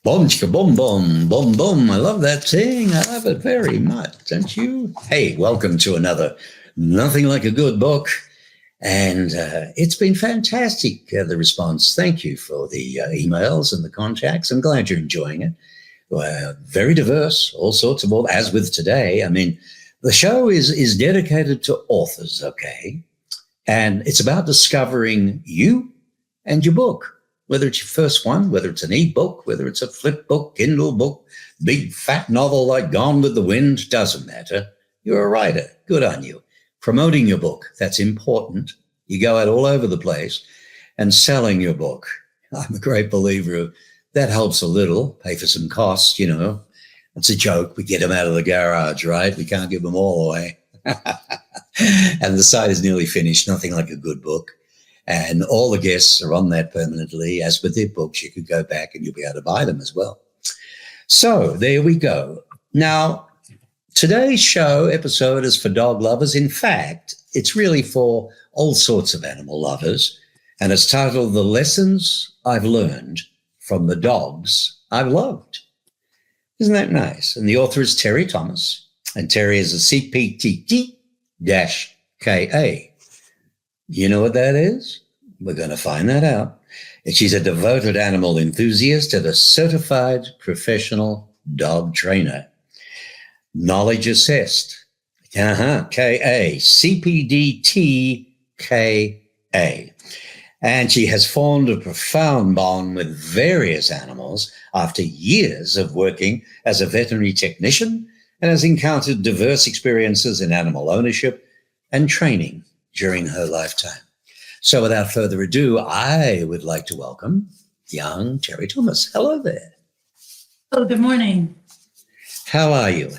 Boom, chicka, boom, boom, boom, boom. I love that thing. I love it very much, don't you? Hey, welcome to another Nothing Like a Good Book. And it's been fantastic, the response. Thank you for the emails and the contacts. I'm glad you're enjoying it. Very diverse, all sorts of, as with today. I mean, the show is dedicated to authors, okay? And it's about discovering you and your book. Whether it's your first one, whether it's an e-book, whether it's a flip book, Kindle book, big fat novel like Gone with the Wind, doesn't matter. You're a writer. Good on you. Promoting your book, that's important. You go out all over the place and selling your book. I'm a great believer of that helps a little, pay for some costs, you know. It's a joke. We get them out of the garage, right? We can't give them all away. And the site is nearly finished, Nothing Like a Good Book. And all the guests are on that permanently. As with their books, you could go back and you'll be able to buy them as well. So there we go. Now, today's show episode is for dog lovers. In fact, it's really for all sorts of animal lovers. And it's titled The Lessons I've Learned from the Dogs I've Loved. Isn't that nice? And the author is Teri Thomas. And Teri is a CPDT-KPA. You know what that is? We're going to find that out. And she's a devoted animal enthusiast and a certified professional dog trainer. Knowledge assessed. KA. CPDT-KA. And she has formed a profound bond with various animals after years of working as a veterinary technician and has encountered diverse experiences in animal ownership and training during her lifetime. So without further ado, I would like to welcome young Teri Thomas. Hello there. Oh, good morning. How are you?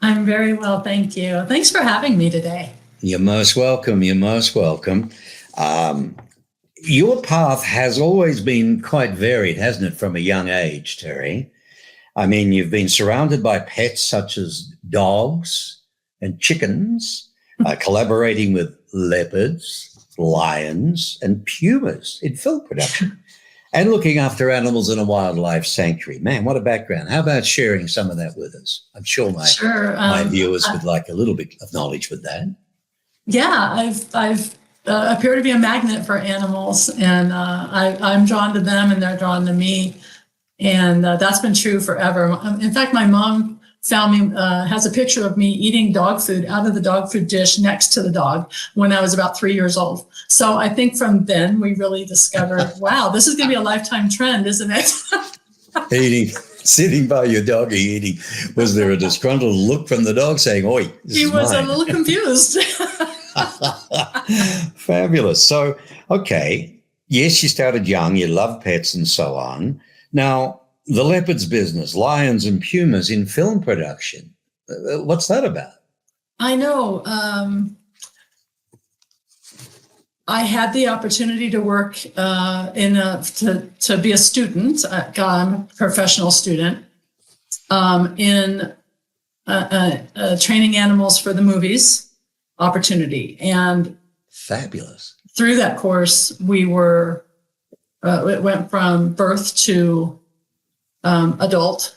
I'm very well, thank you. Thanks for having me today. You're most welcome. You're most welcome. Your path has always been quite varied, hasn't it, from a young age, Teri? I mean, you've been surrounded by pets such as dogs and chickens, collaborating with leopards, lions, and pumas in film production, and looking after animals in a wildlife sanctuary. Man, what a background. How about sharing some of that with us? I'm sure my viewers would like a little bit of knowledge with that. Yeah, I've appear to be a magnet for animals, and I'm drawn to them and they're drawn to me. And that's been true forever. In fact, my mom found me, has a picture of me eating dog food out of the dog food dish next to the dog when I was about 3 years old. So I think from then we really discovered, wow, this is going to be a lifetime trend, isn't it? Sitting by your dog eating. Was there a disgruntled look from the dog saying, oi, he was mine? A little confused. Fabulous. So, okay. Yes, you started young. You love pets and so on. Now, the leopard's business, lions and pumas in film production. What's that about? I know. I had the opportunity to work to be a student. I'm a professional student in training animals for the movies opportunity. And fabulous. Through that course, we were, it went from birth to adult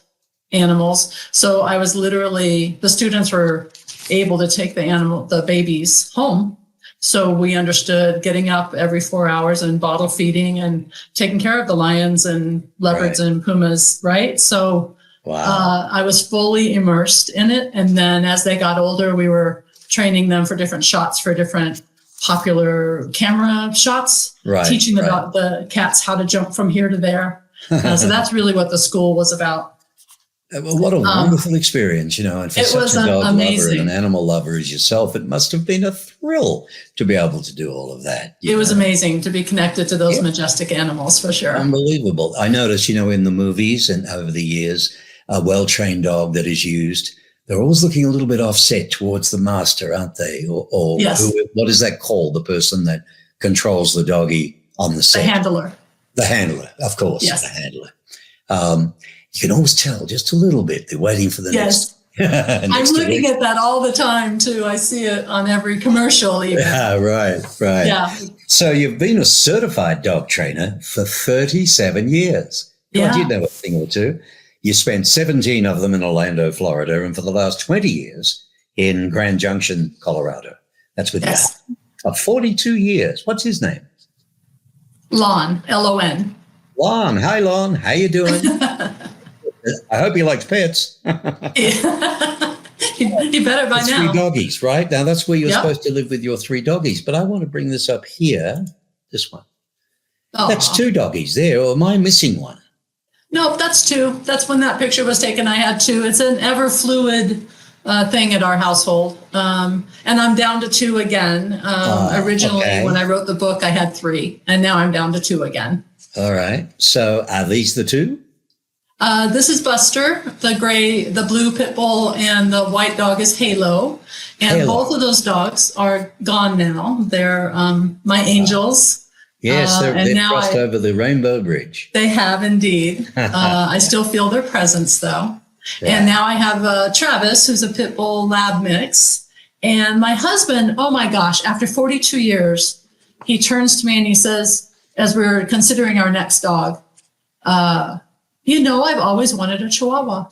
animals. So I was literally, the students were able to take the babies home. So we understood getting up every 4 hours and bottle feeding and taking care of the lions and leopards and pumas, right? So wow. I was fully immersed in it. And then as they got older, we were training them for different shots for different popular camera shots, teaching the cats how to jump from here to there. So that's really what the school was about. What a wonderful experience, you know, and for such a dog lover and an animal lover as yourself, it must have been a thrill to be able to do all of that. It was amazing to be connected to those majestic animals, for sure. Unbelievable. I noticed, you know, in the movies and over the years, a well-trained dog that is used, they're always looking a little bit offset towards the master, aren't they? Or yes. What is that called? The person that controls the doggy on the set? The handler. The handler, of course, yes. The handler. You can always tell just a little bit. They're waiting for the next. I'm looking at that all the time, too. I see it on every commercial even. Yeah, right. Yeah. So you've been a certified dog trainer for 37 years. God, you Yeah. know a thing or two. You spent 17 of them in Orlando, Florida, and for the last 20 years in Grand Junction, Colorado. That's with Yes. you. 42 years. What's his name? Lon, Lon. Lon. Hi, Lon. How you doing? I hope he likes pets. You better by Three now. doggies, right? Now, that's where you're Yep. supposed to live with your 3 doggies. But I want to bring this up here. This one. That's Aw. 2 doggies there, or am I missing one? Nope, that's 2. That's when that picture was taken. I had 2. It's an ever fluid thing at our household. And I'm down to 2 again. Originally, okay. when I wrote the book, I had 3, and now I'm down to 2 again. All right. So are these the 2? This is Buster, the blue pit bull, and the white dog is Halo. And Halo. both of those dogs are gone now. They're my angels. Yes, and they've now crossed over the Rainbow Bridge. They have indeed. I still feel their presence though. Right. And now I have Travis, who's a pit bull lab mix. And my husband, oh my gosh, after 42 years, he turns to me and he says, as we're considering our next dog, I've always wanted a Chihuahua.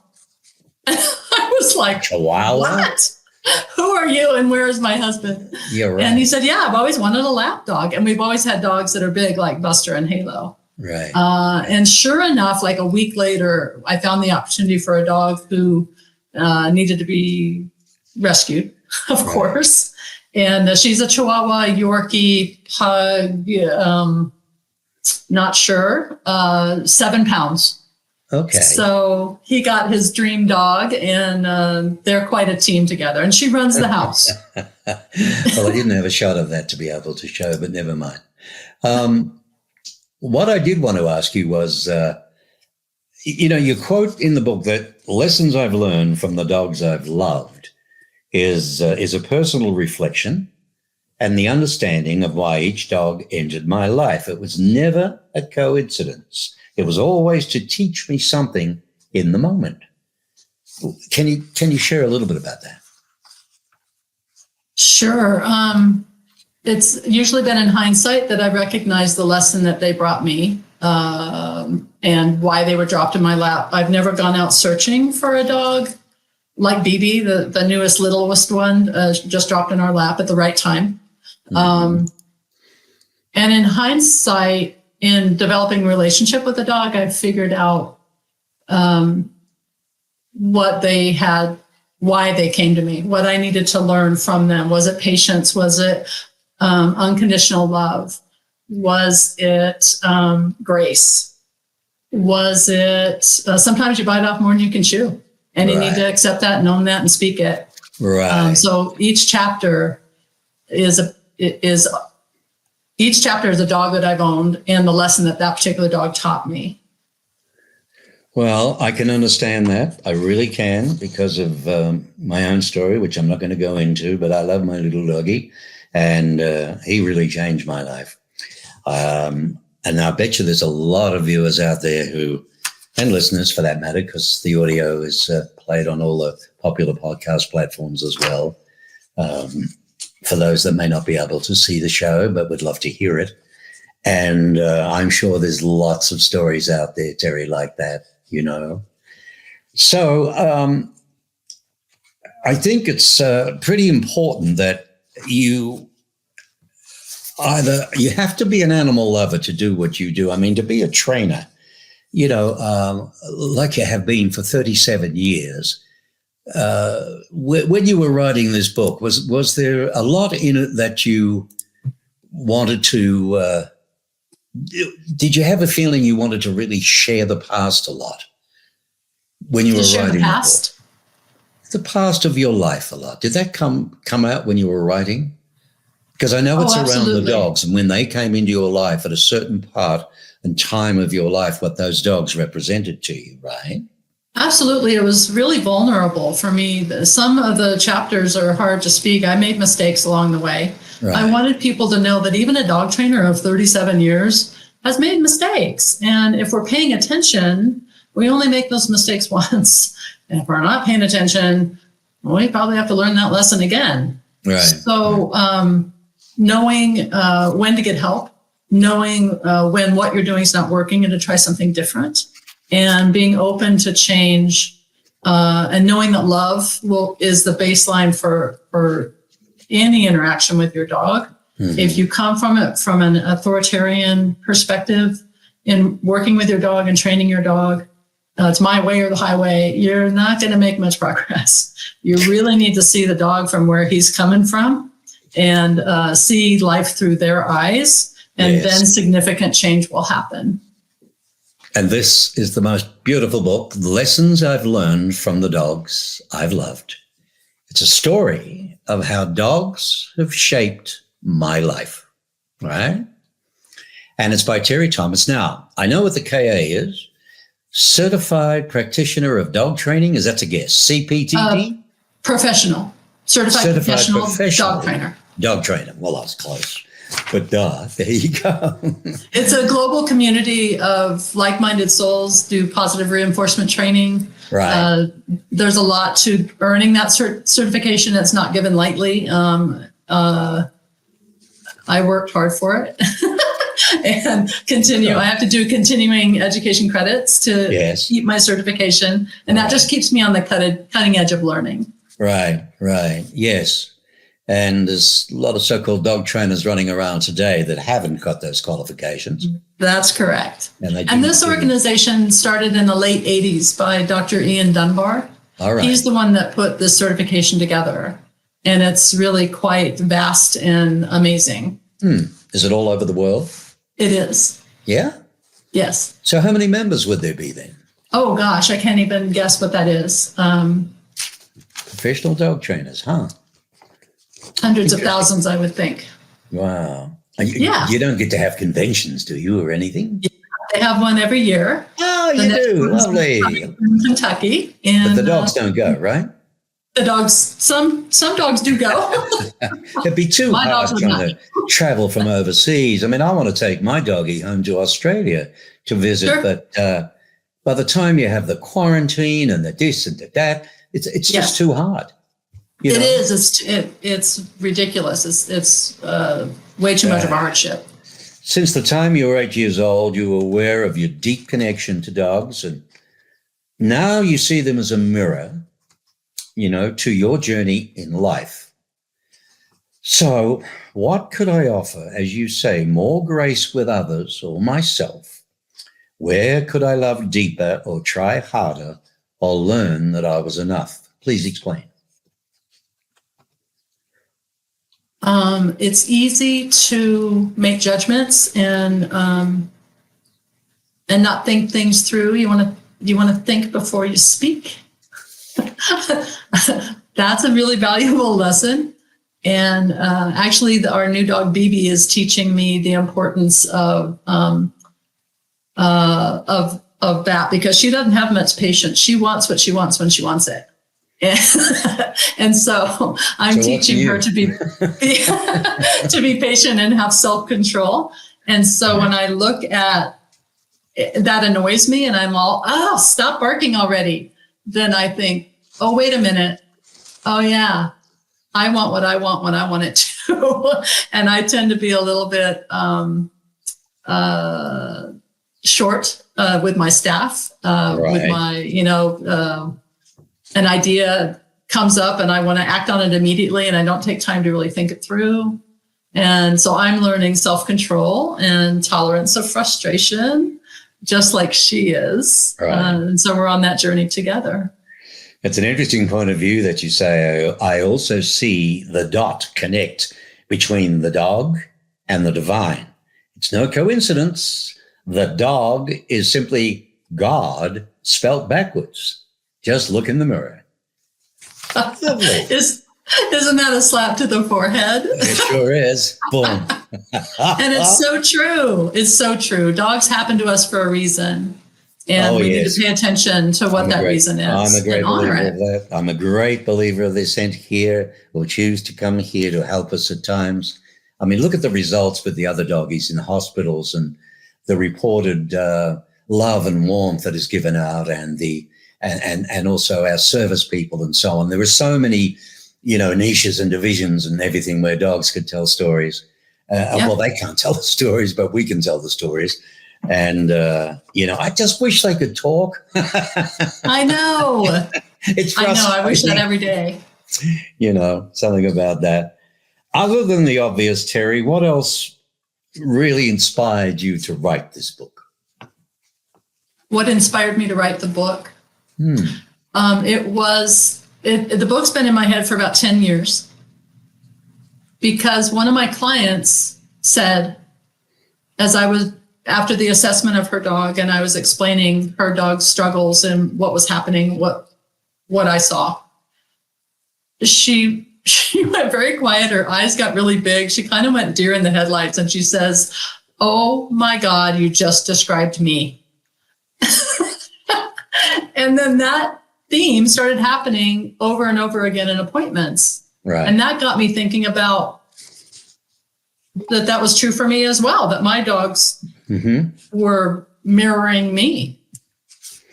I was like, Chihuahua? What? Who are you and where is my husband? You're right. And he said, yeah, I've always wanted a lap dog. And we've always had dogs that are big like Buster and Halo. Right. And sure enough, like a week later, I found the opportunity for a dog who needed to be rescued, of course. And she's a Chihuahua, Yorkie, pug, not sure, 7 pounds. Okay. So he got his dream dog, and they're quite a team together. And she runs the house. Well, I didn't have a shot of that to be able to show, but never mind. What I did want to ask you was, you quote in the book that lessons I've learned from the dogs I've loved is a personal reflection and the understanding of why each dog entered my life. It was never a coincidence. It was always to teach me something in the moment. Can you share a little bit about that? Sure. It's usually been in hindsight that I recognize the lesson that they brought me and why they were dropped in my lap. I've never gone out searching for a dog like BB, the newest, littlest one, just dropped in our lap at the right time. Mm-hmm. And in hindsight, in developing a relationship with a dog, I've figured out what they had, why they came to me, what I needed to learn from them. Was it patience? Was it unconditional love? Was it grace? Was it sometimes you bite off more than you can chew, and you need to accept that and own that and speak it. Right. So each chapter is each chapter is a dog that I've owned and the lesson that particular dog taught me. Well, I can understand that. I really can, because of my own story, which I'm not going to go into, but I love my little doggy, and he really changed my life. And I bet you there's a lot of viewers out there and listeners for that matter, because the audio is played on all the popular podcast platforms as well. For those that may not be able to see the show, but would love to hear it. And I'm sure there's lots of stories out there, Teri, like that, So I think it's pretty important that you have to be an animal lover to do what you do. I mean, to be a trainer, like you have been for 37 years, when you were writing this book, was there a lot in it that you wanted to, did you have a feeling you wanted to really share the past a lot when you were writing the book? The past of your life a lot. Did that come out when you were writing? Because I know it's around the dogs, and when they came into your life at a certain part and time of your life, what those dogs represented to you, right? Absolutely. It was really vulnerable for me. Some of the chapters are hard to speak. I made mistakes along the way. Right. I wanted people to know that even a dog trainer of 37 years has made mistakes. And if we're paying attention, we only make those mistakes once. And if we're not paying attention, we probably have to learn that lesson again. Right. So knowing when to get help, knowing when what you're doing is not working and to try something different. and being open to change, and knowing that love is the baseline for any interaction with your dog. Mm-hmm. If you come from it from an authoritarian perspective in working with your dog and training your dog, it's my way or the highway, you're not going to make much progress. You really need to see the dog from where he's coming from and see life through their eyes, and then significant change will happen. And this is the most beautiful book, Lessons I've Learned from the Dogs I've Loved. It's a story of how dogs have shaped my life, right? And it's by Teri Thomas. Now, I know what the KA is. Certified Practitioner of Dog Training. Is that a guess? CPDT? Professional. Certified professional dog trainer. Dog trainer. Well, I was close. But there you go. It's a global community of like-minded souls do positive reinforcement training. Right. There's a lot to earning that certification. It's not given lightly. I worked hard for it. And continue. I have to do continuing education credits to keep my certification. And that just keeps me on the cutting edge of learning. Right. Yes. And there's a lot of so-called dog trainers running around today that haven't got those qualifications. That's correct. And this organization started in the late 80s by Dr. Ian Dunbar. All right. He's the one that put this certification together. And it's really quite vast and amazing. Is it all over the world? It is. Yeah? Yes. So how many members would there be then? Oh, gosh, I can't even guess what that is. Professional dog trainers, huh? Hundreds of thousands, I would think. Wow. You don't get to have conventions, do you, or anything? Yeah, they have one every year. Oh, you do? Lovely. In Kentucky. But the dogs don't go, right? The dogs, some dogs do go. It'd be too hard trying to travel from overseas. I mean, I want to take my doggy home to Australia to visit, but by the time you have the quarantine and the this and the that, it's just too hard. It is. It's ridiculous. It's way too much of a hardship. Since the time you were 8 years old, you were aware of your deep connection to dogs, and now you see them as a mirror, to your journey in life. So what could I offer, as you say, more grace with others or myself? Where could I love deeper or try harder or learn that I was enough? Please explain. It's easy to make judgments and not think things through. You want to think before you speak. That's a really valuable lesson. And actually, our new dog BB is teaching me the importance of that, because she doesn't have much patience. She wants what she wants when she wants it. And so I'm teaching her to be to be patient and have self-control. And so when I look at that, annoys me, and I'm all, stop barking already. Then I think, oh, wait a minute. Oh, yeah, I want what I want when I want it too. And I tend to be a little bit short with my staff, with my, an idea comes up and I want to act on it immediately, and I don't take time to really think it through. And so I'm learning self-control and tolerance of frustration, just like she is. Right. And so we're on that journey together. It's an interesting point of view that you say. I also see the dot connect between the dog and the divine. It's no coincidence. The dog is simply God spelt backwards. Just look in the mirror. Lovely. Isn't that a slap to the forehead? It sure is. Boom. And it's so true. It's so true. Dogs happen to us for a reason. And we need to pay attention to what that reason is. I'm a great believer of that. I'm a great believer of they sent here or choose to come here to help us at times. I mean, look at the results with the other doggies in hospitals and the reported love and warmth that is given out, and and also our service people and so on. There were so many, niches and divisions and everything where dogs could tell stories. Well, they can't tell the stories, but we can tell the stories. And, I just wish they could talk. I know. It's I know. frustrating. I wish that every day. Something about that. Other than the obvious, Teri, what else really inspired you to write this book? What inspired me to write the book? The book's been in my head for about 10 years because one of my clients said, after the assessment of her dog and I was explaining her dog's struggles and what was happening, what I saw, she went very quiet. Her eyes got really big. She kind of went deer in the headlights and she says, "Oh my God, you just described me." And then that theme started happening over and over again in appointments. Right. And that got me thinking about that was true for me as well, that my dogs were mirroring me.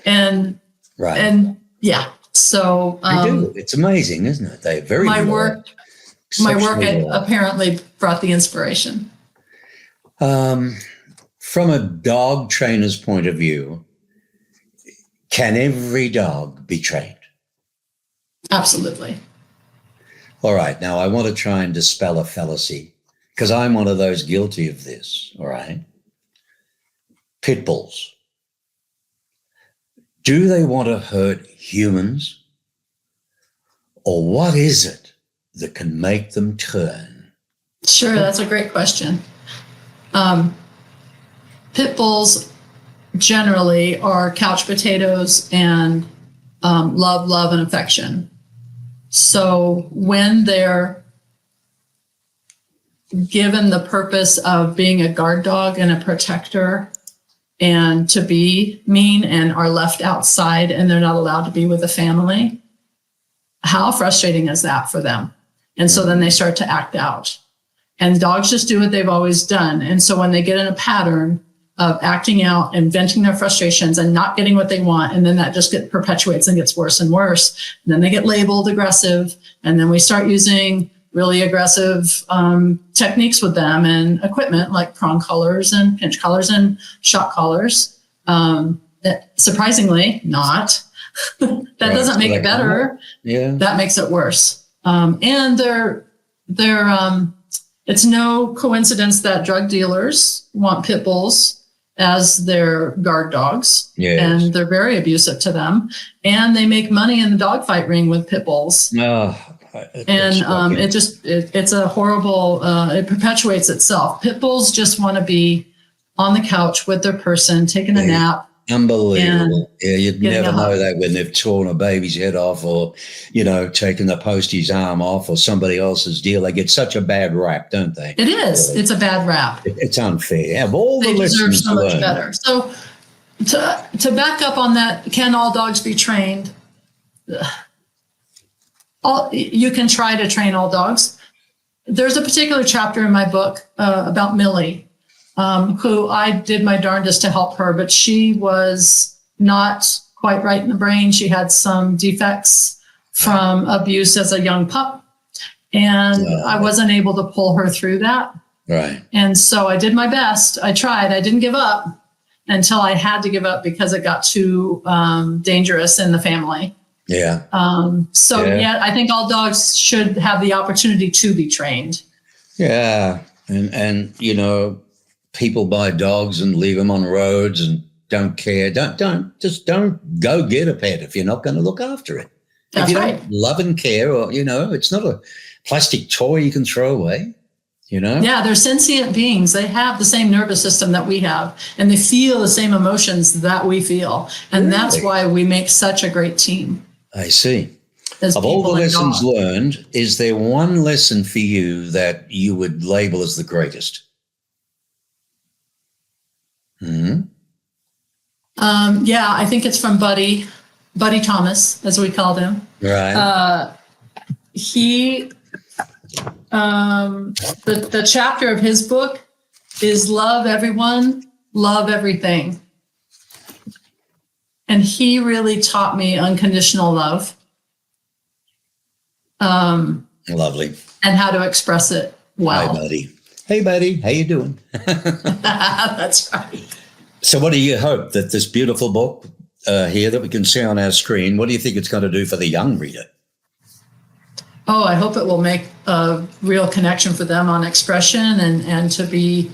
And, right. And yeah, so they do. It's amazing, isn't it? They're very my work apparently brought the inspiration. From a dog trainer's point of view, can every dog be trained? Absolutely. All right. Now, I want to try and dispel a fallacy because I'm one of those guilty of this. All right. Pit bulls. Do they want to hurt humans? Or what is it that can make them turn? Sure. That's a great question. Pit bulls generally are couch potatoes and love and affection. So when they're given the purpose of being a guard dog and a protector and to be mean and are left outside and they're not allowed to be with the family, how frustrating is that for them? And so then they start to act out. And dogs just do what they've always done. And so when they get in a pattern of acting out and venting their frustrations and not getting what they want, and then that just perpetuates and gets worse and worse. And then they get labeled aggressive, and then we start using really aggressive techniques with them and equipment like prong collars and pinch collars and shock collars. Surprisingly, not. That doesn't make it better. Yeah, that makes it worse. And it's no coincidence that drug dealers want pit bulls as their guard dogs. Yes. And they're very abusive to them. And they make money in the dogfight ring with pit bulls. And it's a horrible, it perpetuates itself. Pit bulls just want to be on the couch with their person, taking a nap. Unbelievable. Yeah, you'd never know that when they've torn a baby's head off or, taken the postie's arm off or somebody else's deal. They get such a bad rap, don't they? It is. Really. It's a bad rap. It's unfair. Have all they the deserve lessons so much learned. better. So to back up on that, can all dogs be trained? You can try to train all dogs. There's a particular chapter in my book about Millie, who I did my darndest to help her, but she was not quite right in the brain. She had some defects from abuse as a young pup, and I wasn't able to pull her through that. Right. And so I did my best. I tried. I didn't give up until I had to give up because it got too dangerous in the family. Yeah. I think all dogs should have the opportunity to be trained. Yeah. And people buy dogs and leave them on roads and don't care. Don't go get a pet if you're not going to look after it. That's if you right. don't love and care, or it's not a plastic toy you can throw away. Yeah, they're sentient beings. They have the same nervous system that we have, and they feel the same emotions that we feel, and that's why we make such a great team. I see. Of all the lessons learned, is there one lesson for you that you would label as the greatest? I think it's from Buddy Thomas, as we called him. Right. The chapter of his book is love everyone, love everything. And he really taught me unconditional love. Lovely. And how to express it well. Hey, buddy. How you doing? That's right. So what do you hope that this beautiful book here that we can see on our screen, what do you think it's going to do for the young reader? Oh, I hope it will make a real connection for them on expression and to be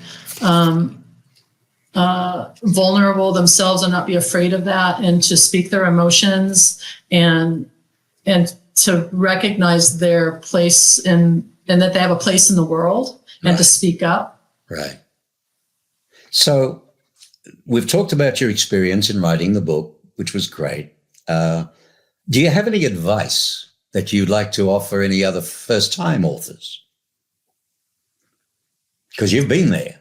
vulnerable themselves and not be afraid of that, and to speak their emotions and to recognize their place and that they have a place in the world, and to speak up. Right. So we've talked about your experience in writing the book, which was great. Do you have any advice that you'd like to offer any other first-time authors? Because you've been there.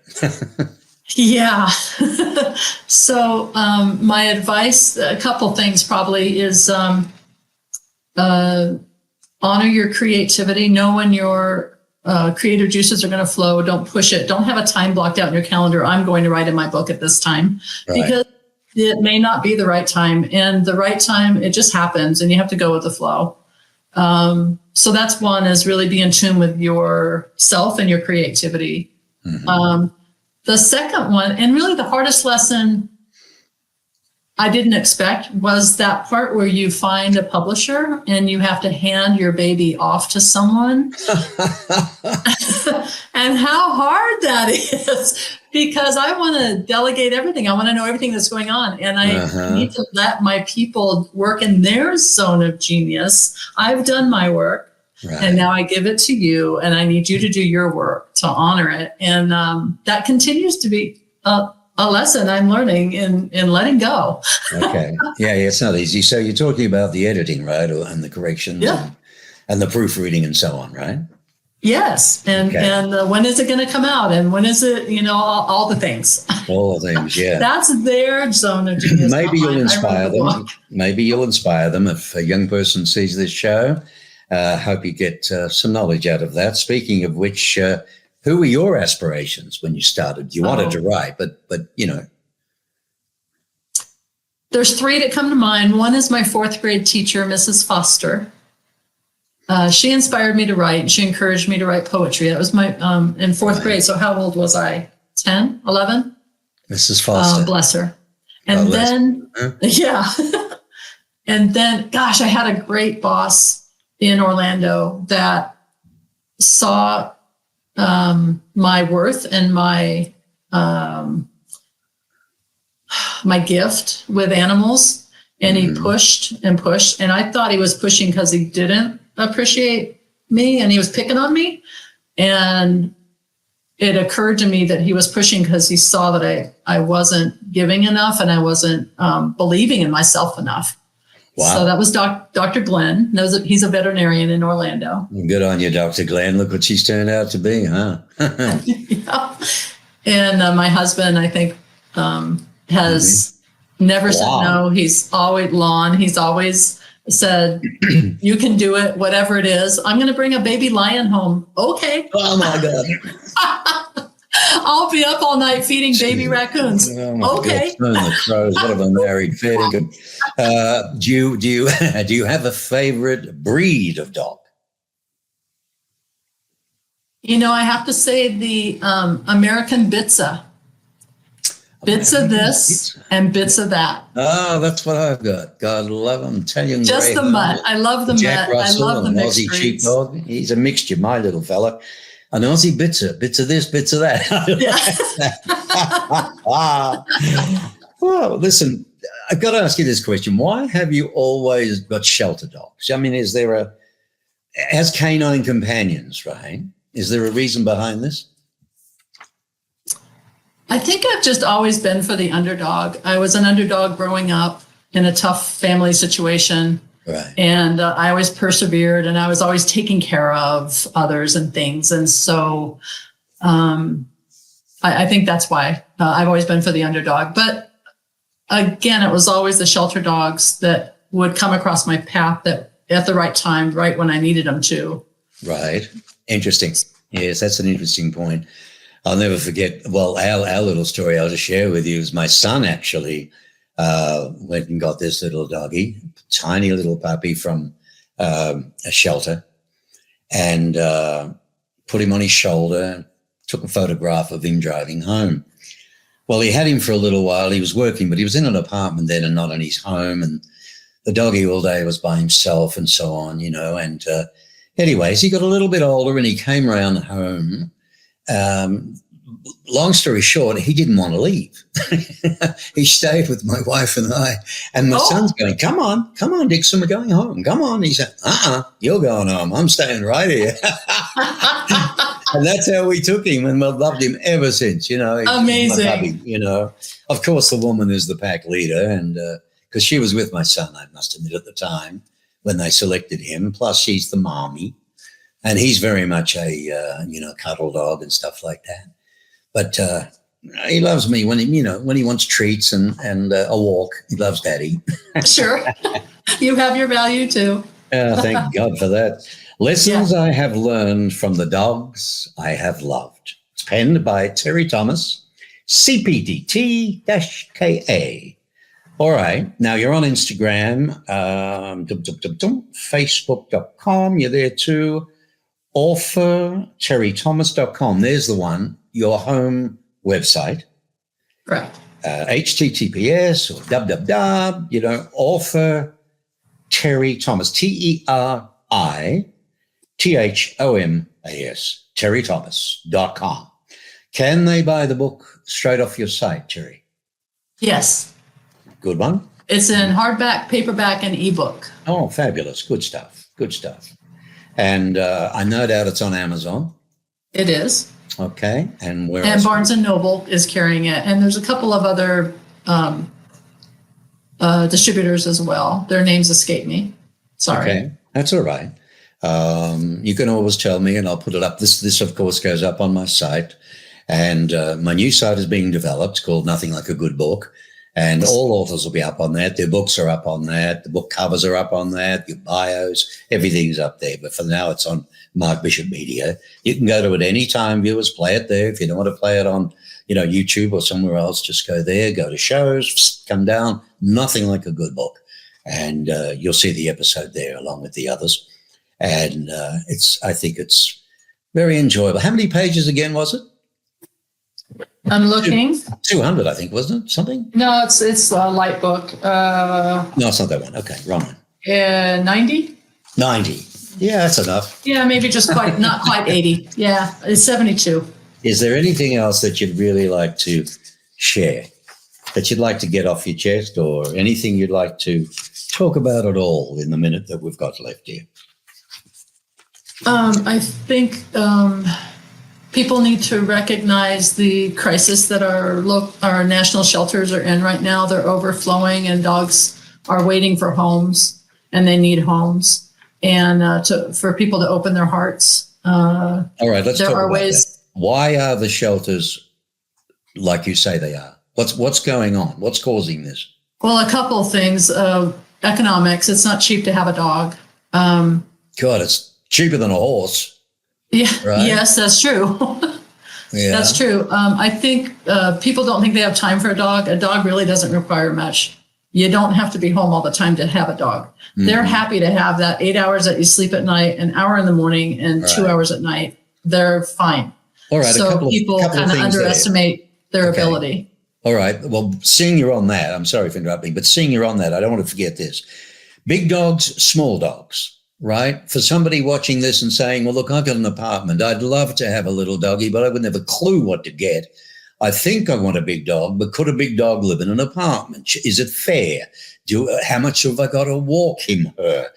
Yeah. So my advice, a couple things probably, is honor your creativity. Know when your creative juices are going to flow. Don't push it. Don't have a time blocked out in your calendar. I'm going to write in my book at this time, because it may not be the right time. And the right time, it just happens, and you have to go with the flow. So that's one, is really be in tune with yourself and your creativity. Mm-hmm. The second one, and really the hardest lesson I didn't expect, was that part where you find a publisher and you have to hand your baby off to someone. And how hard that is, because I want to delegate everything. I want to know everything that's going on. And I need to let my people work in their zone of genius. I've done my work. Right. And now I give it to you, and I need you to do your work to honor it. And that continues to be a lesson I'm learning in letting go. Okay. Yeah, it's not easy. So you're talking about the editing, right? And the corrections, and the proofreading and so on, right? Yes. And when is it going to come out? And when is it, all the things. All the things, yeah. That's their zone of genius. Maybe you'll inspire them. Maybe you'll inspire them if a young person sees this show. Hope you get some knowledge out of that. Speaking of which, who were your aspirations when you started? You wanted to write, but There's three that come to mind. One is my fourth grade teacher, Mrs. Foster. She inspired me to write. She encouraged me to write poetry. That was my in fourth grade. So how old was I? 10, 11? Mrs. Foster. Bless her. And and then, gosh, I had a great boss in Orlando that saw my worth and my gift with animals, and he pushed and pushed. And I thought he was pushing because he didn't appreciate me and he was picking on me. And it occurred to me that he was pushing because he saw that I wasn't giving enough, and I wasn't believing in myself enough. Wow. So that was Dr. Glenn. He's a veterinarian in Orlando. Good on you, Dr. Glenn. Look what she's turned out to be, huh? Yeah. And my husband, I think, has never said no. He's always He's always said, you can do it, whatever it is. I'm going to bring a baby lion home. Okay. Oh, my God. I'll be up all night feeding baby raccoons. Oh okay. God, the crows. What have I married? Fair good. Do you have a favorite breed of dog? I have to say the American Bitsa. Bits of this and bits of that. Oh, that's what I've got. God love them. Italian just the mutt. I love the Jack mutt. Russell, I love the mixed Aussie breeds. sheepdog. He's a mixture, my little fella. An Aussie bits of this, bits of that. Well, listen, I've got to ask you this question. Why have you always got shelter dogs? I mean, as canine companions, right? Is there a reason behind this? I think I've just always been for the underdog. I was an underdog growing up in a tough family situation. Right. And I always persevered, and I was always taking care of others and things. And so I think that's why I've always been for the underdog. But again, it was always the shelter dogs that would come across my path that at the right time, right when I needed them to. Right. Interesting. Yes, that's an interesting point. I'll never forget. Well, our little story I'll just share with you is my son actually went and got this little doggy, tiny little puppy from a shelter, and put him on his shoulder, took a photograph of him driving home. Well, he had him for a little while. He was working, but he was in an apartment then and not in his home. And the doggy all day was by himself and so on, And anyways, he got a little bit older and he came around home. Long story short, he didn't want to leave. He stayed with my wife and I. And my son's going, come on, Dixon, we're going home. Come on. He said, you're going home. I'm staying right here. And that's how we took him, and we've loved him ever since, Amazing. Puppy, Of course, the woman is the pack leader, and because she was with my son, I must admit, at the time when they selected him. Plus, she's the mommy, and he's very much a, cuddle dog and stuff like that. But he loves me when he wants treats and a walk. He loves Daddy. Sure. You have your value too. Thank God for that. Lessons I have learned from the dogs I have loved. It's penned by Teri Thomas, CPDT-KPA. All right. Now you're on Instagram, Facebook.com. You're there too. Author, TeriThomas.com. There's the one, your home website. Correct. HTTPS or www, author Teri Thomas, TeriThomas, TeriThomas.com. Can they buy the book straight off your site, Teri? Yes. Good one. It's in hardback, paperback, and ebook. Oh, fabulous. Good stuff. Good stuff. And I no doubt it's on Amazon. It is. Okay. And where And else? Barnes & Noble is carrying it. And there's a couple of other distributors as well. Their names escape me. Sorry. Okay. That's all right. You can always tell me and I'll put it up. This of course goes up on my site, and my new site is being developed called Nothing Like a Good Book, and all authors will be up on that. Their books are up on that. The book covers are up on that. Your bios, everything's up there. But for now, it's on Mark Bishop Media. You can go to it anytime, viewers, play it there. If you don't want to play it on, YouTube or somewhere else, just go there, go to shows, come down, Nothing Like a Good Book. And you'll see the episode there along with the others. And I think it's very enjoyable. How many pages again was it? I'm looking. 200, I think, wasn't it? Something? No, it's a light book. No, it's not that one. Okay, wrong one. 90? 90. Yeah, that's enough. Yeah, maybe just not quite 80. Yeah, it's 72. Is there anything else that you'd really like to share, that you'd like to get off your chest, or anything you'd like to talk about at all in the minute that we've got left here? I think people need to recognize the crisis that our national shelters are in right now. They're overflowing, and dogs are waiting for homes, and they need homes. And for people to open their hearts. All right, let's talk about ways. that. Why are the shelters like you say they are? What's going on? What's causing this? Well, a couple of things. Economics. It's not cheap to have a dog. God, it's cheaper than a horse. Yeah. Right? Yes, that's true. Yeah. That's true. I think people don't think they have time for a dog. A dog really doesn't require much. You don't have to be home all the time to have a dog. Mm-hmm. They're happy to have that 8 hours that you sleep at night, an hour in the morning, and 2 hours at night. They're fine. All right. So people kind of underestimate their ability. All right. Well, seeing you're on that, I'm sorry for interrupting, but seeing you're on that, I don't want to forget this. Big dogs, small dogs, right? For somebody watching this and saying, well, look, I've got an apartment. I'd love to have a little doggy, but I wouldn't have a clue what to get. I think I want a big dog, but could a big dog live in an apartment? Is it fair? How much have I got to walk him, her?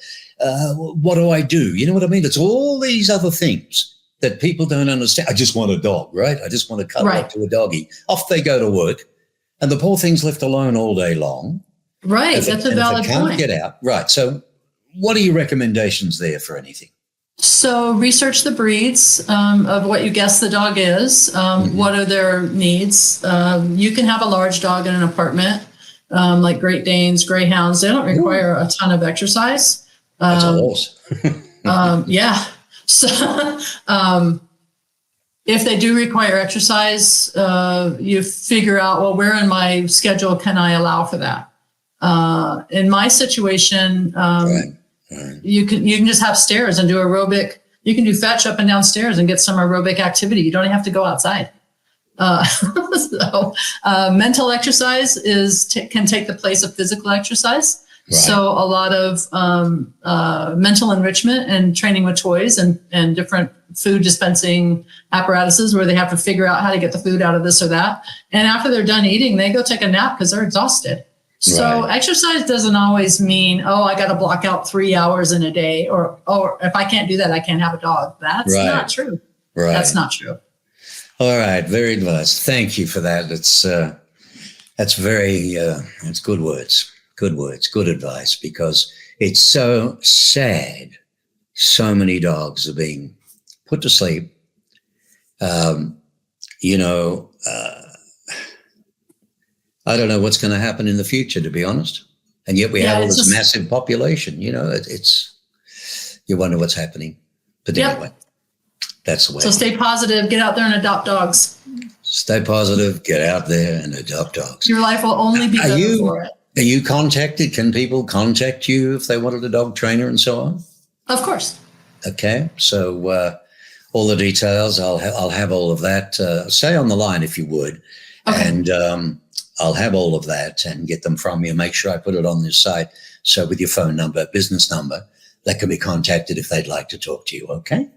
What do I do? You know what I mean? It's all these other things that people don't understand. I just want a dog, right? I just want to cuddle up to a doggy. Off they go to work, and the poor thing's left alone all day long. Right, that's a valid point. Can't get out. Right. So what are your recommendations there for anything? So research the breeds of what you guess the dog is. What are their needs? You can have a large dog in an apartment, like Great Danes, Greyhounds. They don't require a ton of exercise. That's a horse. Yeah. So if they do require exercise, you figure out, well, where in my schedule can I allow for that? In my situation, you can just have stairs and do aerobic. You can do fetch up and down stairs and get some aerobic activity. You don't have to go outside. Mental exercise can take the place of physical exercise. Right. So a lot of mental enrichment and training with toys and different food dispensing apparatuses where they have to figure out how to get the food out of this or that. And after they're done eating, they go take a nap because they're exhausted. So exercise doesn't always mean, I got to block out 3 hours in a day, or if I can't do that, I can't have a dog. That's not true. Right. That's not true. All right. Very nice. Thank you for that. That's very, it's good words. Good words, good advice, because it's so sad. So many dogs are being put to sleep. I don't know what's going to happen in the future, to be honest. And yet we have all this massive population. It's you wonder what's happening. But anyway, that's the way. So stay positive. Get out there and adopt dogs. Stay positive. Get out there and adopt dogs. Your life will only be better for it. Are you contacted? Can people contact you if they wanted a dog trainer and so on? Of course. Okay. So all the details, I'll have all of that. Stay on the line if you would. Okay. And I'll have all of that and get them from you. Make sure I put it on this site. So with your phone number, business number, that can be contacted if they'd like to talk to you. Okay.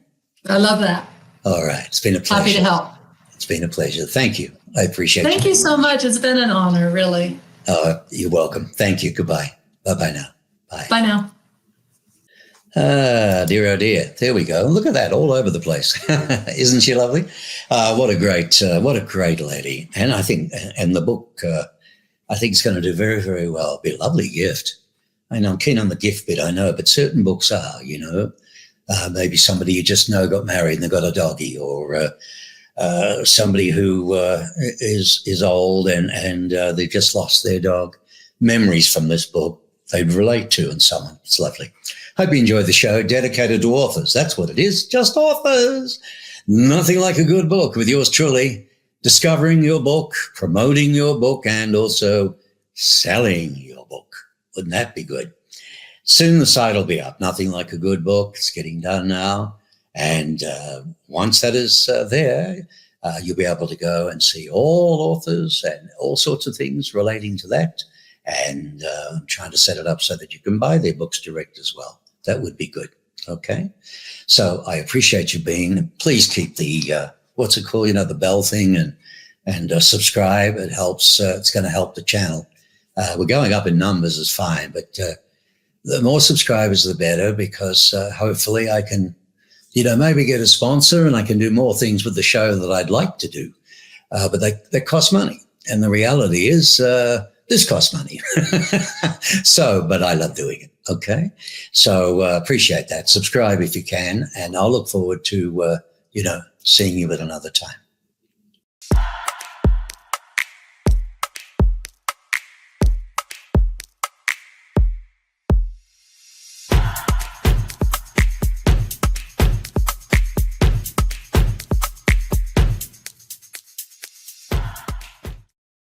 I love that. All right. It's been a pleasure. Happy to help. It's been a pleasure. Thank you. I appreciate it. Thank you so much. It's been an honor, really. You're welcome. Thank you. Goodbye. Bye-bye now. Bye. Bye now. Dear, oh dear. There we go. Look at that all over the place. Isn't she lovely? What a great lady. And I think, and the book, I think it's going to do very, very well. It'll be a lovely gift. I know I'm keen on the gift bit, I know, but certain books are, maybe somebody you just know got married and they've got a doggy, or somebody who is old and they've just lost their dog. Memories from this book they'd relate to, and so on. It's lovely. Hope you enjoyed the show, dedicated to authors. That's what it is, just authors. Nothing like a good book with yours truly, discovering your book, promoting your book, and also selling your book. Wouldn't that be good? Soon the site will be up. Nothing like a good book. It's getting done now. And once that is there, you'll be able to go and see all authors and all sorts of things relating to that. And I'm trying to set it up so that you can buy their books direct as well. That would be good. Okay. So I appreciate you being. Please keep the, what's it called? The bell thing, and subscribe. It helps. It's going to help the channel. We're going up in numbers is fine, but the more subscribers, the better, because hopefully I can, maybe get a sponsor and I can do more things with the show that I'd like to do. But they cost money. And the reality is this costs money. But I love doing it. Okay. So appreciate that. Subscribe if you can. And I'll look forward to, seeing you at another time.